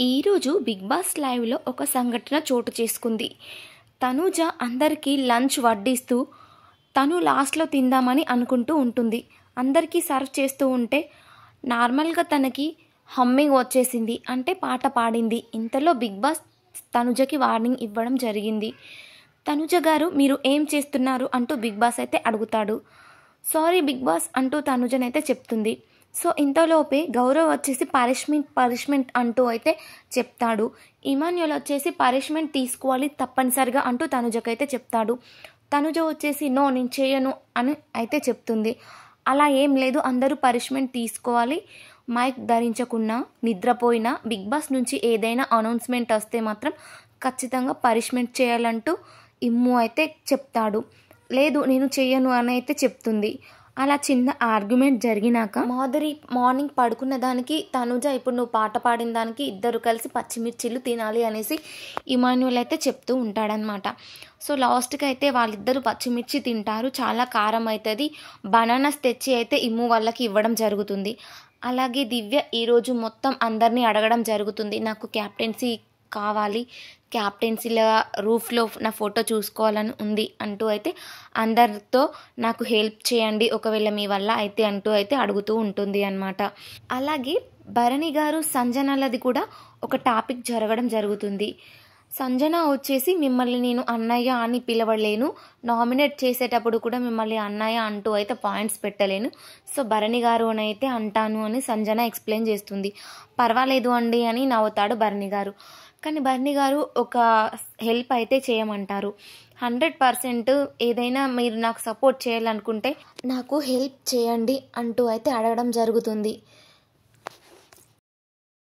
ఈరోజు big boss లైవ్లో ఒక సంఘటన చోటు చేసుకుంది. తనూజ అందరికీ లంచ్ వడ్డిస్తూ తను లాస్ట్లో తిందామని అనుకుంటూ ఉంటుంది. అందరికీ సర్వ్ చేస్తూ ఉంటే నార్మల్గా తనకి హమ్మింగ్ వచ్చేసింది, అంటే పాట పాడింది. ఇంతలో బిగ్ బాస్ తనుజకి వార్నింగ్ ఇవ్వడం జరిగింది. తనుజ గారు మీరు ఏం చేస్తున్నారు అంటూ బిగ్ బాస్ అయితే అడుగుతాడు. సారీ బిగ్ బాస్ అంటూ తనుజనైతే చెప్తుంది. సో ఇంతలోపే గౌరవ్ వచ్చేసి పనిష్మెంట్ అంటూ అయితే చెప్తాడు. ఇమాన్యుల్ వచ్చేసి పనిష్మెంట్ తీసుకోవాలి తప్పనిసరిగా అంటూ తనుజకైతే చెప్తాడు. తనుజ వచ్చేసి నో నేను చేయను అని అయితే చెప్తుంది. అలా ఏం లేదు, అందరూ పనిష్మెంట్ తీసుకోవాలి, మైక్ ధరించకున్నా నిద్రపోయినా బిగ్ బాస్ నుంచి ఏదైనా అనౌన్స్మెంట్ వస్తే మాత్రం ఖచ్చితంగా పనిష్మెంట్ చేయాలంటూ ఇమ్ము అయితే చెప్తాడు. లేదు నేను చెయ్యను అని అయితే చెప్తుంది. అలా చిన్న ఆర్గ్యుమెంట్ జరిగినాక మాధురి మార్నింగ్ పడుకున్న దానికి తనుజ ఇప్పుడు నువ్వు పాట పాడిన దానికి ఇద్దరు కలిసి పచ్చిమిర్చిలు తినాలి అనేసి ఇమాన్యుల్ అయితే చెప్తూ ఉంటాడనమాట. సో లాస్ట్కి అయితే వాళ్ళిద్దరూ పచ్చిమిర్చి తింటారు. చాలా కారం అవుతుంది. బనానాస్ తెచ్చి అయితే ఇమ్ము వాళ్ళకి ఇవ్వడం జరుగుతుంది. అలాగే దివ్య ఈరోజు మొత్తం అందరినీ అడగడం జరుగుతుంది. నాకు క్యాప్టెన్సీ కావాలి, క్యాప్టెన్సీలో రూఫ్లో నా ఫోటో చూసుకోవాలని ఉంది అంటూ అయితే అందరితో నాకు హెల్ప్ చేయండి ఒకవేళ మీ వల్ల అయితే అంటూ అయితే అడుగుతూ ఉంటుంది అన్నమాట. అలాగే భరణి గారు సంజనలది కూడా ఒక టాపిక్ జరగడం జరుగుతుంది. సంజన వచ్చేసి మిమ్మల్ని నేను అన్నయ్య అని పిలవలేను, నామినేట్ చేసేటప్పుడు కూడా మిమ్మల్ని అన్నయ్య అంటూ అయితే పాయింట్స్ పెట్టలేను, సో భరణి గారు అని అయితే అంటాను అని సంజన ఎక్స్ప్లెయిన్ చేస్తుంది. పర్వాలేదు అండి అని నవ్వుతాడు భరణి గారు. కానీ భరణి గారు ఒక హెల్ప్ అయితే చేయమంటారు. 100% ఏదైనా మీరు నాకు సపోర్ట్ చేయాలనుకుంటే నాకు హెల్ప్ చేయండి అంటూ అయితే అడగడం జరుగుతుంది.